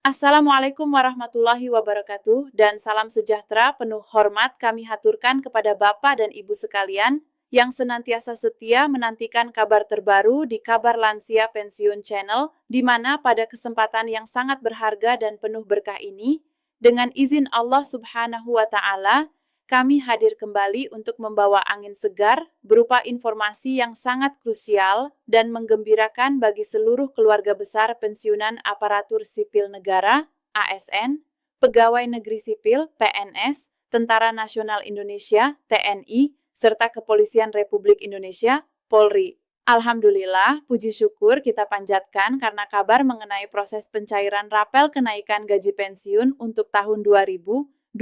Assalamualaikum warahmatullahi wabarakatuh dan salam sejahtera penuh hormat kami haturkan kepada Bapak dan Ibu sekalian yang senantiasa setia menantikan kabar terbaru di Kabar Lansia Pensiun Channel, di mana pada kesempatan yang sangat berharga dan penuh berkah ini, dengan izin Allah Subhanahu wa Ta'ala, kami hadir kembali untuk membawa angin segar berupa informasi yang sangat krusial dan menggembirakan bagi seluruh keluarga besar pensiunan aparatur sipil negara, ASN, pegawai negeri sipil, PNS, Tentara Nasional Indonesia, TNI, serta Kepolisian Republik Indonesia, Polri. Alhamdulillah, puji syukur kita panjatkan karena kabar mengenai proses pencairan rapel kenaikan gaji pensiun untuk tahun 2025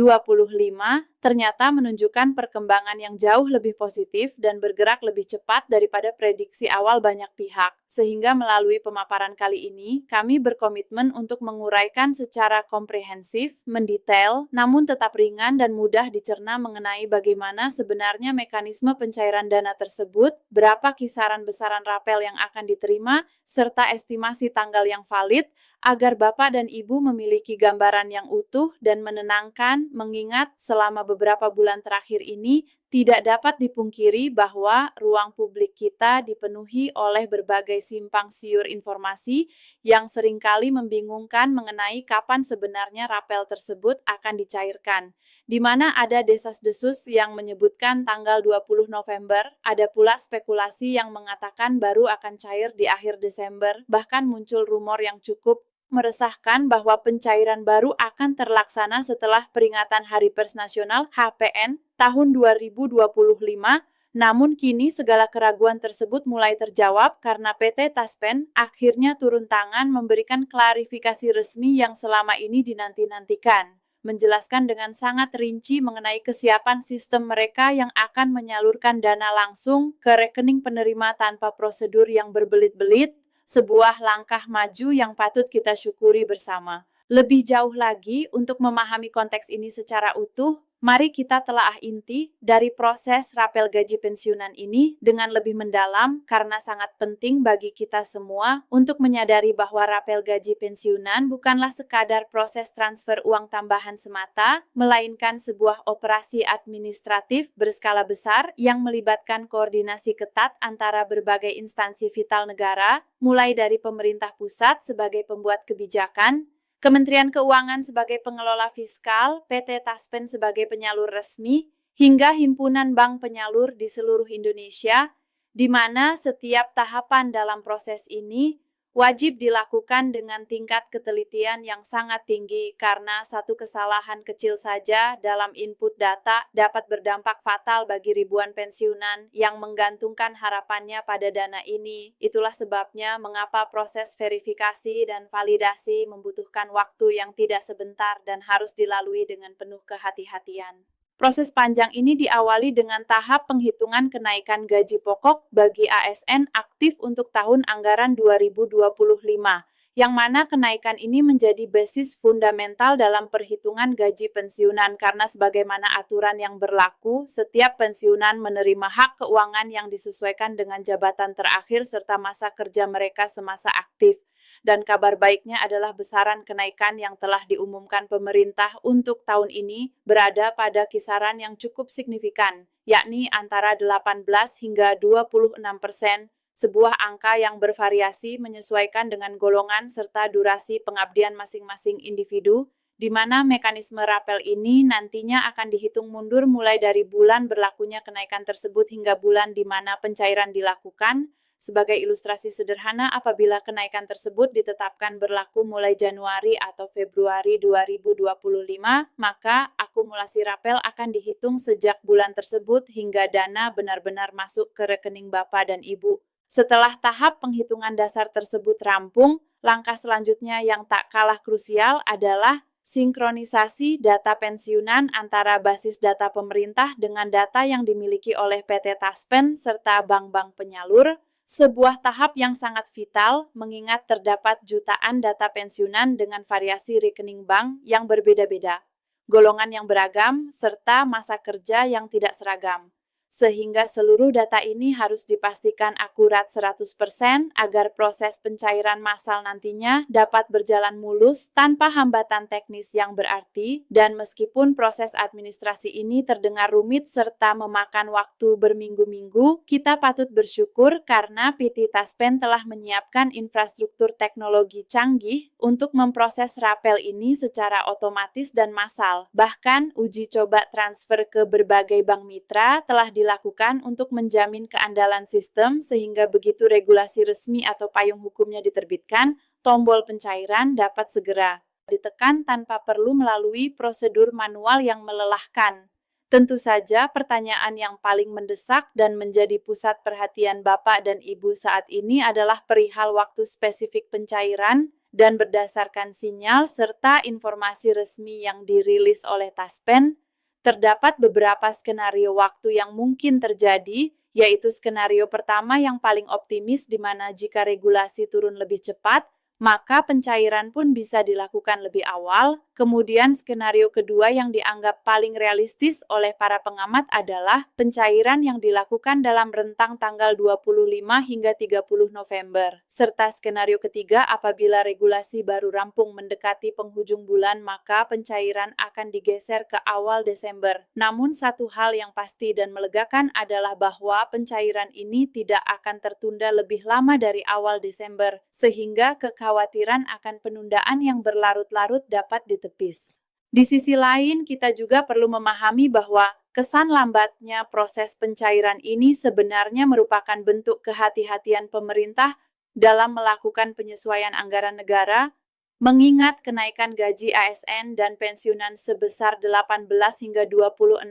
ternyata menunjukkan perkembangan yang jauh lebih positif dan bergerak lebih cepat daripada prediksi awal banyak pihak. Sehingga melalui pemaparan kali ini, kami berkomitmen untuk menguraikan secara komprehensif, mendetail, namun tetap ringan dan mudah dicerna mengenai bagaimana sebenarnya mekanisme pencairan dana tersebut, berapa kisaran besaran rapel yang akan diterima, serta estimasi tanggal yang valid, agar Bapak dan Ibu memiliki gambaran yang utuh dan menenangkan, mengingat selama beberapa bulan terakhir ini tidak dapat dipungkiri bahwa ruang publik kita dipenuhi oleh berbagai simpang siur informasi yang seringkali membingungkan mengenai kapan sebenarnya rapel tersebut akan dicairkan. Di mana ada desas-desus yang menyebutkan tanggal 20 November, ada pula spekulasi yang mengatakan baru akan cair di akhir Desember, bahkan muncul rumor yang cukup meresahkan bahwa pencairan baru akan terlaksana setelah peringatan Hari Pers Nasional (HPN) tahun 2025. Namun kini segala keraguan tersebut mulai terjawab karena PT Taspen akhirnya turun tangan memberikan klarifikasi resmi yang selama ini dinanti-nantikan, menjelaskan dengan sangat rinci mengenai kesiapan sistem mereka yang akan menyalurkan dana langsung ke rekening penerima tanpa prosedur yang berbelit-belit, sebuah langkah maju yang patut kita syukuri bersama. Lebih jauh lagi, untuk memahami konteks ini secara utuh, mari kita telaah inti dari proses rapel gaji pensiunan ini dengan lebih mendalam karena sangat penting bagi kita semua untuk menyadari bahwa rapel gaji pensiunan bukanlah sekadar proses transfer uang tambahan semata, melainkan sebuah operasi administratif berskala besar yang melibatkan koordinasi ketat antara berbagai instansi vital negara, mulai dari pemerintah pusat sebagai pembuat kebijakan, Kementerian Keuangan sebagai pengelola fiskal, PT Taspen sebagai penyalur resmi, hingga himpunan bank penyalur di seluruh Indonesia, di mana setiap tahapan dalam proses ini wajib dilakukan dengan tingkat ketelitian yang sangat tinggi karena satu kesalahan kecil saja dalam input data dapat berdampak fatal bagi ribuan pensiunan yang menggantungkan harapannya pada dana ini. Itulah sebabnya mengapa proses verifikasi dan validasi membutuhkan waktu yang tidak sebentar dan harus dilalui dengan penuh kehati-hatian. Proses panjang ini diawali dengan tahap penghitungan kenaikan gaji pokok bagi ASN aktif untuk tahun anggaran 2025, yang mana kenaikan ini menjadi basis fundamental dalam perhitungan gaji pensiunan karena sebagaimana aturan yang berlaku, setiap pensiunan menerima hak keuangan yang disesuaikan dengan jabatan terakhir serta masa kerja mereka semasa aktif. Dan kabar baiknya adalah besaran kenaikan yang telah diumumkan pemerintah untuk tahun ini berada pada kisaran yang cukup signifikan, yakni antara 18 hingga 26%, sebuah angka yang bervariasi menyesuaikan dengan golongan serta durasi pengabdian masing-masing individu, di mana mekanisme rapel ini nantinya akan dihitung mundur mulai dari bulan berlakunya kenaikan tersebut hingga bulan di mana pencairan dilakukan. Sebagai ilustrasi sederhana, apabila kenaikan tersebut ditetapkan berlaku mulai Januari atau Februari 2025, maka akumulasi rapel akan dihitung sejak bulan tersebut hingga dana benar-benar masuk ke rekening Bapak dan Ibu. Setelah tahap penghitungan dasar tersebut rampung, langkah selanjutnya yang tak kalah krusial adalah sinkronisasi data pensiunan antara basis data pemerintah dengan data yang dimiliki oleh PT Taspen serta bank-bank penyalur, sebuah tahap yang sangat vital mengingat terdapat jutaan data pensiunan dengan variasi rekening bank yang berbeda-beda, golongan yang beragam, serta masa kerja yang tidak seragam. sehingga seluruh data ini harus dipastikan akurat 100% agar proses pencairan massal nantinya dapat berjalan mulus tanpa hambatan teknis yang berarti, dan meskipun proses administrasi ini terdengar rumit serta memakan waktu berminggu-minggu, kita patut bersyukur karena PT Taspen telah menyiapkan infrastruktur teknologi canggih untuk memproses rapel ini secara otomatis dan massal. Bahkan, uji coba transfer ke berbagai bank mitra telah dilakukan untuk menjamin keandalan sistem sehingga begitu regulasi resmi atau payung hukumnya diterbitkan, tombol pencairan dapat segera ditekan tanpa perlu melalui prosedur manual yang melelahkan. Tentu saja pertanyaan yang paling mendesak dan menjadi pusat perhatian Bapak dan Ibu saat ini adalah perihal waktu spesifik pencairan, dan berdasarkan sinyal serta informasi resmi yang dirilis oleh Taspen, terdapat beberapa skenario waktu yang mungkin terjadi, yaitu skenario pertama yang paling optimis di mana jika regulasi turun lebih cepat, maka pencairan pun bisa dilakukan lebih awal. Kemudian skenario kedua yang dianggap paling realistis oleh para pengamat adalah pencairan yang dilakukan dalam rentang tanggal 25 hingga 30 November. Serta skenario ketiga, apabila regulasi baru rampung mendekati penghujung bulan, maka pencairan akan digeser ke awal Desember. Namun satu hal yang pasti dan melegakan adalah bahwa pencairan ini tidak akan tertunda lebih lama dari awal Desember, sehingga kekhawatiran akan penundaan yang berlarut-larut dapat ditepis. Di sisi lain, kita juga perlu memahami bahwa kesan lambatnya proses pencairan ini sebenarnya merupakan bentuk kehati-hatian pemerintah dalam melakukan penyesuaian anggaran negara, mengingat kenaikan gaji ASN dan pensiunan sebesar 18 hingga 26%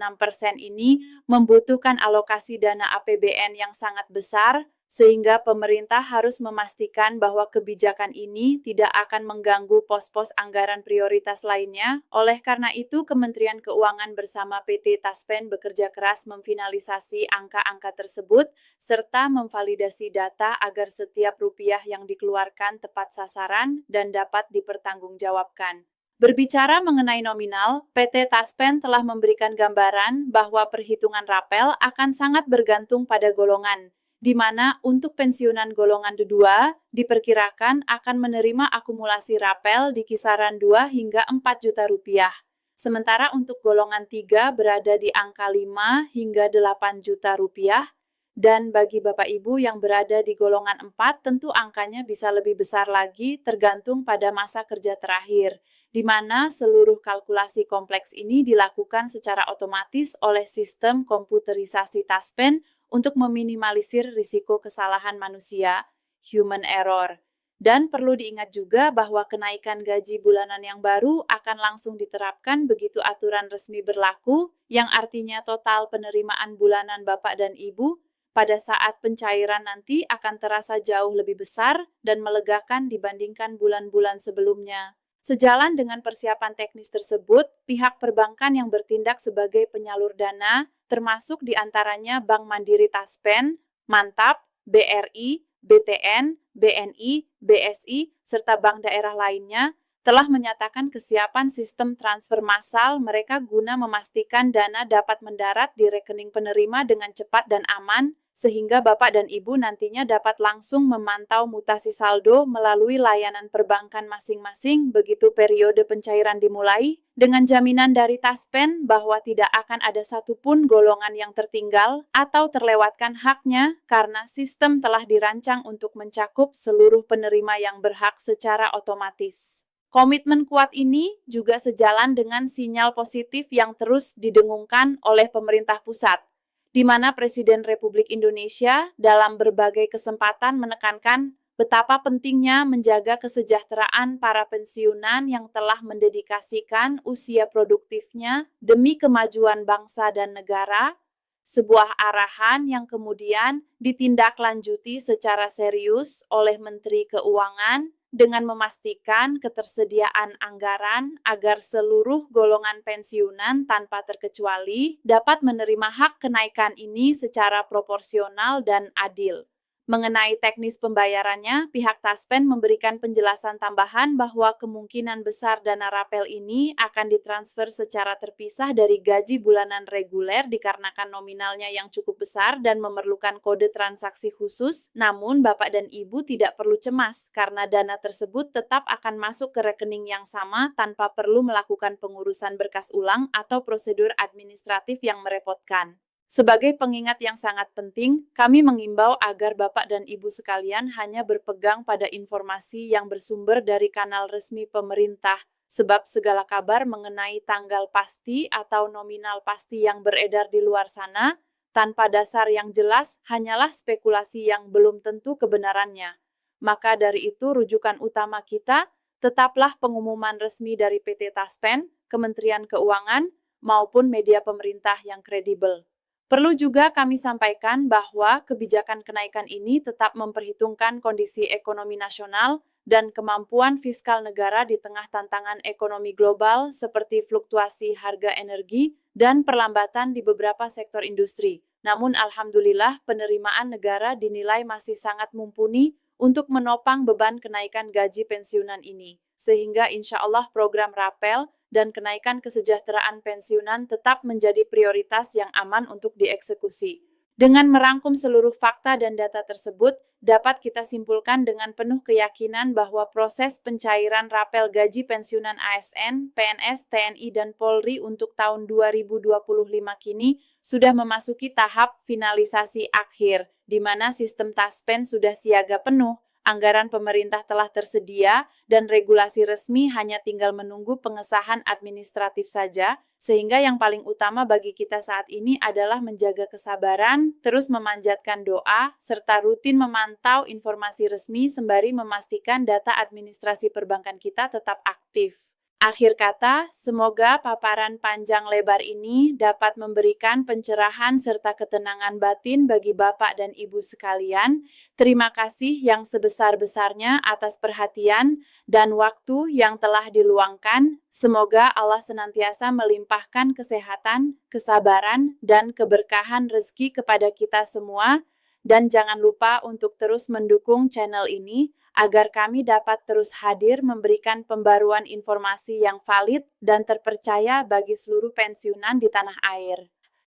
ini membutuhkan alokasi dana APBN yang sangat besar, sehingga pemerintah harus memastikan bahwa kebijakan ini tidak akan mengganggu pos-pos anggaran prioritas lainnya. Oleh karena itu, Kementerian Keuangan bersama PT Taspen bekerja keras memfinalisasi angka-angka tersebut, serta memvalidasi data agar setiap rupiah yang dikeluarkan tepat sasaran dan dapat dipertanggungjawabkan. Berbicara mengenai nominal, PT Taspen telah memberikan gambaran bahwa perhitungan rapel akan sangat bergantung pada golongan, di mana untuk pensiunan golongan 2 diperkirakan akan menerima akumulasi rapel di kisaran 2 hingga 4 juta rupiah. Sementara untuk golongan 3 berada di angka 5 hingga 8 juta rupiah, dan bagi Bapak Ibu yang berada di golongan 4 tentu angkanya bisa lebih besar lagi tergantung pada masa kerja terakhir, di mana seluruh kalkulasi kompleks ini dilakukan secara otomatis oleh sistem komputerisasi Taspen untuk meminimalisir risiko kesalahan manusia, human error. Dan perlu diingat juga bahwa kenaikan gaji bulanan yang baru akan langsung diterapkan begitu aturan resmi berlaku, yang artinya total penerimaan bulanan Bapak dan Ibu pada saat pencairan nanti akan terasa jauh lebih besar dan melegakan dibandingkan bulan-bulan sebelumnya. Sejalan dengan persiapan teknis tersebut, pihak perbankan yang bertindak sebagai penyalur dana, termasuk diantaranya Bank Mandiri Taspen, Mantap, BRI, BTN, BNI, BSI, serta bank daerah lainnya, telah menyatakan kesiapan sistem transfer massal mereka guna memastikan dana dapat mendarat di rekening penerima dengan cepat dan aman, sehingga Bapak dan Ibu nantinya dapat langsung memantau mutasi saldo melalui layanan perbankan masing-masing begitu periode pencairan dimulai, dengan jaminan dari Taspen bahwa tidak akan ada satupun golongan yang tertinggal atau terlewatkan haknya karena sistem telah dirancang untuk mencakup seluruh penerima yang berhak secara otomatis. Komitmen kuat ini juga sejalan dengan sinyal positif yang terus didengungkan oleh pemerintah pusat, di mana Presiden Republik Indonesia dalam berbagai kesempatan menekankan betapa pentingnya menjaga kesejahteraan para pensiunan yang telah mendedikasikan usia produktifnya demi kemajuan bangsa dan negara, sebuah arahan yang kemudian ditindaklanjuti secara serius oleh Menteri Keuangan dengan memastikan ketersediaan anggaran agar seluruh golongan pensiunan tanpa terkecuali dapat menerima hak kenaikan ini secara proporsional dan adil. Mengenai teknis pembayarannya, pihak Taspen memberikan penjelasan tambahan bahwa kemungkinan besar dana rapel ini akan ditransfer secara terpisah dari gaji bulanan reguler dikarenakan nominalnya yang cukup besar dan memerlukan kode transaksi khusus. Namun, Bapak dan Ibu tidak perlu cemas karena dana tersebut tetap akan masuk ke rekening yang sama tanpa perlu melakukan pengurusan berkas ulang atau prosedur administratif yang merepotkan. Sebagai pengingat yang sangat penting, kami mengimbau agar Bapak dan Ibu sekalian hanya berpegang pada informasi yang bersumber dari kanal resmi pemerintah, sebab segala kabar mengenai tanggal pasti atau nominal pasti yang beredar di luar sana, tanpa dasar yang jelas, hanyalah spekulasi yang belum tentu kebenarannya. Maka dari itu, rujukan utama kita tetaplah pengumuman resmi dari PT Taspen, Kementerian Keuangan, maupun media pemerintah yang kredibel. Perlu juga kami sampaikan bahwa kebijakan kenaikan ini tetap memperhitungkan kondisi ekonomi nasional dan kemampuan fiskal negara di tengah tantangan ekonomi global seperti fluktuasi harga energi dan perlambatan di beberapa sektor industri. Namun alhamdulillah penerimaan negara dinilai masih sangat mumpuni untuk menopang beban kenaikan gaji pensiunan ini. Sehingga insya Allah program Rapel dan kenaikan kesejahteraan pensiunan tetap menjadi prioritas yang aman untuk dieksekusi. Dengan merangkum seluruh fakta dan data tersebut, dapat kita simpulkan dengan penuh keyakinan bahwa proses pencairan rapel gaji pensiunan ASN, PNS, TNI, dan Polri untuk tahun 2025 kini sudah memasuki tahap finalisasi akhir, di mana sistem Taspen sudah siaga penuh, anggaran pemerintah telah tersedia, dan regulasi resmi hanya tinggal menunggu pengesahan administratif saja, sehingga yang paling utama bagi kita saat ini adalah menjaga kesabaran, terus memanjatkan doa, serta rutin memantau informasi resmi sembari memastikan data administrasi perbankan kita tetap aktif. Akhir kata, semoga paparan panjang lebar ini dapat memberikan pencerahan serta ketenangan batin bagi Bapak dan Ibu sekalian. Terima kasih yang sebesar-besarnya atas perhatian dan waktu yang telah diluangkan. Semoga Allah senantiasa melimpahkan kesehatan, kesabaran, dan keberkahan rezeki kepada kita semua. Dan jangan lupa untuk terus mendukung channel ini, agar kami dapat terus hadir memberikan pembaruan informasi yang valid dan terpercaya bagi seluruh pensiunan di tanah air.